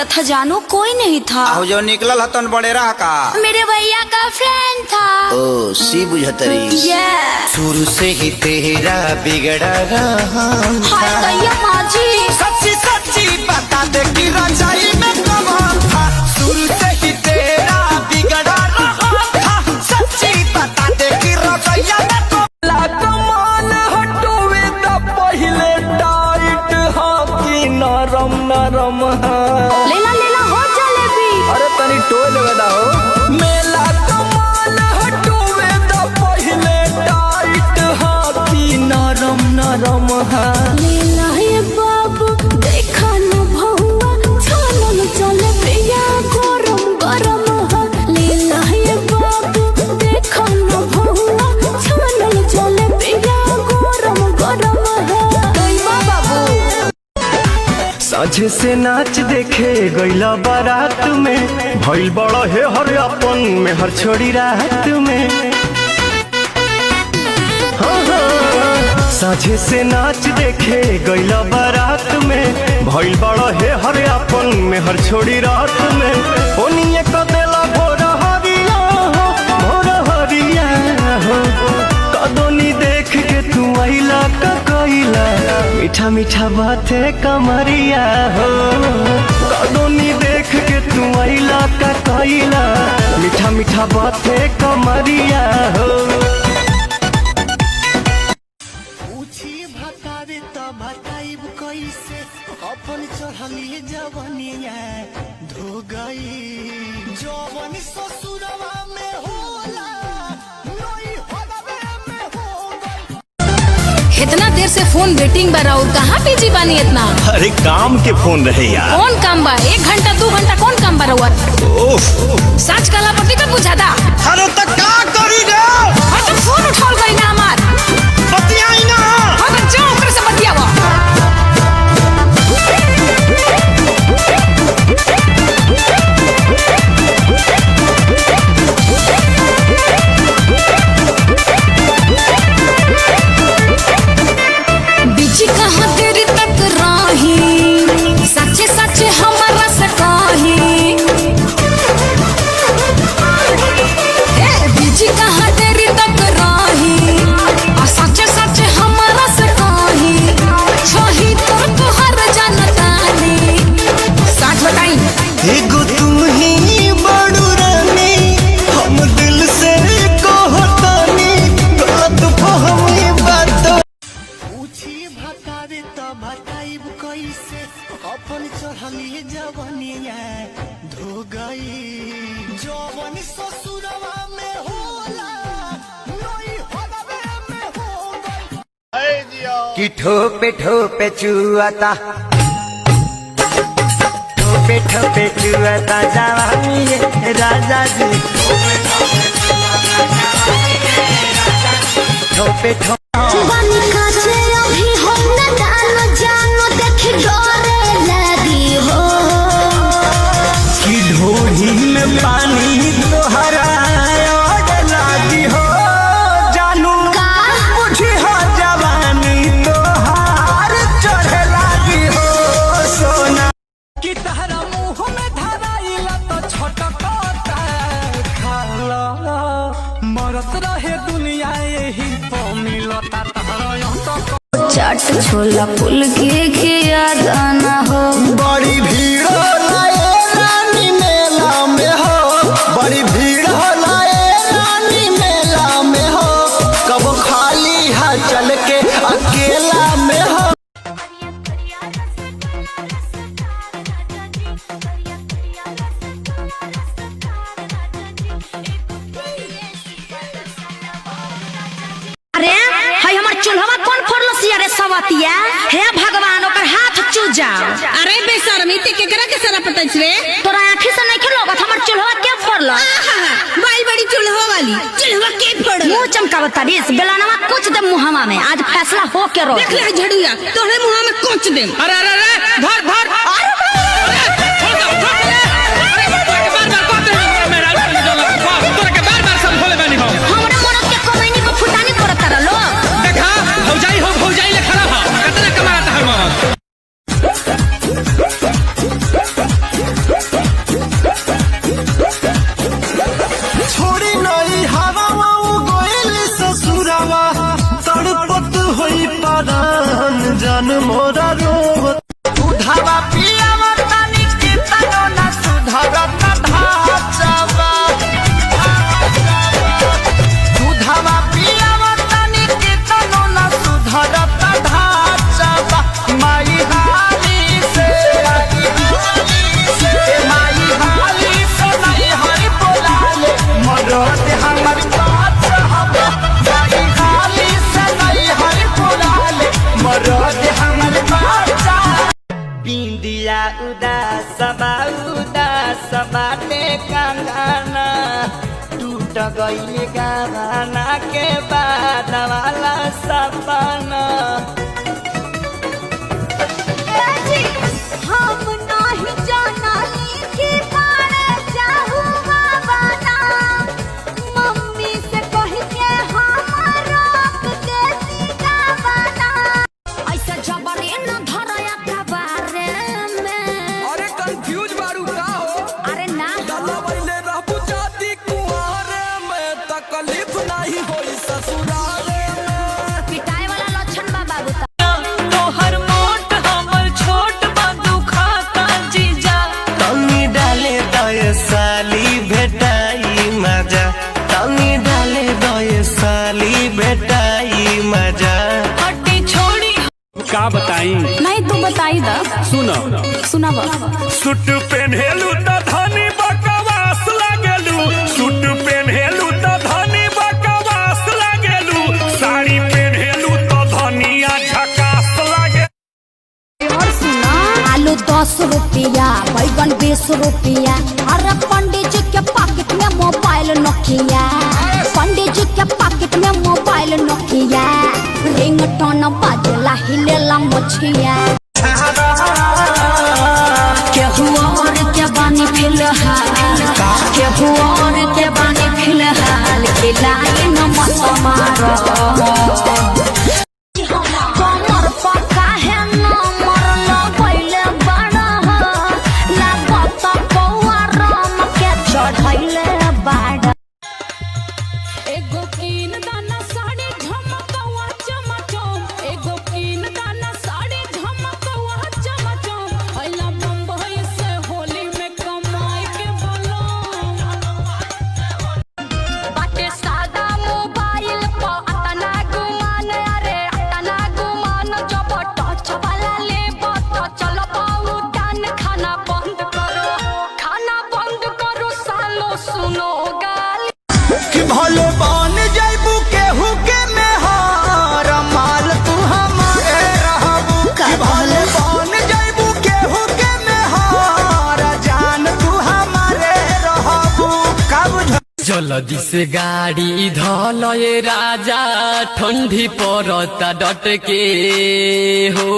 किया था जानू? कोई नहीं था। जो निकलल हतन बड़े रहा का मेरे भैया का फ्रेंड था। ओ सी बुझतरी। शुरू से ही तेरा बिगड़ा रहा। हाय दैया माँ जी, सच्ची सच्ची बता दे कि रजाई में कौन था। शुरू से ही तेरा बिगड़ा रहा था। सच्ची बता दे कि रजाई में कमान हटोवे द पहले टाइट हाथी नरम नरम लेला लेला हो जलेबी। अरे तनी टोल बदा हो। मेला कमान हटोवे द पहले टाइट हाथी नरम नरम लेला ये बाबू देखा न भहुआ छानन जलेबी या गरम गरम है। लेला ये बाबू देखा न भहुआ छानन जलेबी या गरम गरम है। कैमा बाबू साझे से नाच देखे गईला बारात में, भइल बड़ा है हर अपन में हर छोड़ी रात में। हाँ हाँ। साझे से नाच देखे गईला बारात में, भइल बड़ा है हर अपन में हर छोड़ी रात में। ओनिए कदेला भोर हरिया हो, भोर हरिया हो। कदोनी देख के तू आइला का कइला, मीठा मीठा बातें कमरिया हो। कदोनी देख के तू आइला का कइला, मीठा मीठा बातें कमरिया हो। पूछी भतावे तो बताइब कैसे, अपन चढ़ली जवनिया धो गई। जवन ससुरवा में होला नई होलवे में हो गई। इतना देर से फोन वेटिंग बा और कहाँ बिजी बानी इतना? अरे काम के फोन रहे यार। कौन काम बा? 1 घंटा 2 घंटा कौन काम बा रहुआ? सच काला पति का बुझाता। अरे तो का करी रे? हाँ तो फोन उठाओ गई ना हमार। बतियाई ना। हाँ तो जाओ कर से बतियावा। बिजी कहाँ देरी तक रही, सच्चे सच्चे हमारा से कही। बिजी कहाँ देरी तक रही, और सच्चे सच्चे हमारा से कही। छही तो हर जनतानी सच बताई। एगो तुम ही बड़ू रानी, हम दिल से कहतानी, गलत फहमी बात। पूछी भतावे तो बताइब कैसे, अपन चढ़ली जवनिया धो गई। जवन ससुरवा में होला नई होलवे में हो गई। कि ठोपे ठोपे चुआता, ठोपे ठोपे चुआता जवानी है राजा जी। ठोपे ठोपे जवानी काचे अभी हम न जानो देख डरे लगी हो। कि ढोही में पानी तोहरा और लागी हो। जानू बुझी हो जवानी तोहार चढ़े लागी हो सोना। कि तहरा मुँह में धराइला तो छटकता खाला, मरत रहे दुनिया यही तो मिलता तहरा यहाँ। चाट छोला पुल के खिया दाना हो। बड़ी भीड़ लाए रानी मेला में हो, बड़ी भीड़ लाए रानी मेला में हो। कब खाली है चल के अकेला में हो। अरे हाय हमार चूल्हा कौन फोड़लो सिया रे सवतिया? हे भगवान ओकर हाथ चूजा। अरे बेशर्मी ते केकरा के सारा पता रे? तोरा आँखी से नहीं खेलोगत हमर चूल्हा के फोड़लो? बाई बड़ी चूल्हा वाली चूल्हा के फोड़। मुंह चमकावता रे बेलानवा कुछ दे मुहवा में। आज फैसला हो के रो। देख ले झड़ुआ तोरे मुंह में कोच दे। अरे अरे अरे धर धर। हमरा मरद के कमैनी को फुटानी करत रलो। देखा भौजाई हो भौजाई ले खड़ा हो कितना कमाता है मरद। जान मोरा रोवत दूधवा पियावा तानी के तनो ना सुधरत ढाचवा दूधवा पियावा तानी के तनो ना सुधरत ढाचवा माई हाली से माई हाली से नहीं हरि बोलाले मरद हमर बात हवा माई हाली से नहीं हरि बोलाले मरद हमर बात बिंदिया उदास बाटे कंगना टूट गइले गाना के बाद वाला सपना हम नहीं जाना कि मारे चाहू बाबा मम्मी से कह के हम रोक देती गाना ऐसा जबरे न धरया कबारे में। अरे कंफ्यूज बारू का हो अरे ना दलबैले रहबू जाति कुंवारे में तकलीफ नहीं होई ससुराले में पिटाई वाला लक्षण बा बाबू तोहर मोट हमर छोट बंधु खाता जीजा तनी डाले दय साली भेटाई मजा तनी डाले दय साली भेटाई मजा हड्डी छोड़ी का बताई नहीं तू बताई दा सुनो सुना सूट पहनेलू त धनी बकवास लागेलू सूट पहनेलू त धनी बकवास लागेलू साड़ी पहनेलू त धनिया झकास लागे और सुना आलू 10 रुपया बैगन 20 रुपया अरे पंडित जी के पॉकेट में मोबाइल नोकिया पंडित जी के पॉकेट में मोबाइल नोकिया रिंगटोन बाजेला हिलेला मछिया केहू और के बानी फिलहाल केहू और के बानी फिलहाल खिलाई न मत मारो कमर पक्का है न मरल पहले बड़ा लागत कौआ राम के चढ़ैले बाड़ा एगो कीन दाना साड़ी झमकवा चमचम एगो कीन दाना साड़ी झमकवा चमचम अइला बम्बई से होली में कमाई के बलम बाटे सादा मोबाइल पर अतना गुमान अरे अतना गुमान जब टच वाला लेबो तो चलो पाऊ डान खाना बंद करो सालो सुनो गाली कि भले बन जाइबू केहू के मेहार माल तू हमारे रहबू कि भले बन जाइबू केहू के मेहार जान तू हमारे रहबू का बुझ जल्दी से गाड़ी धल ये राजा ठंडी पड़ता डट के हो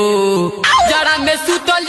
जरा में सुतल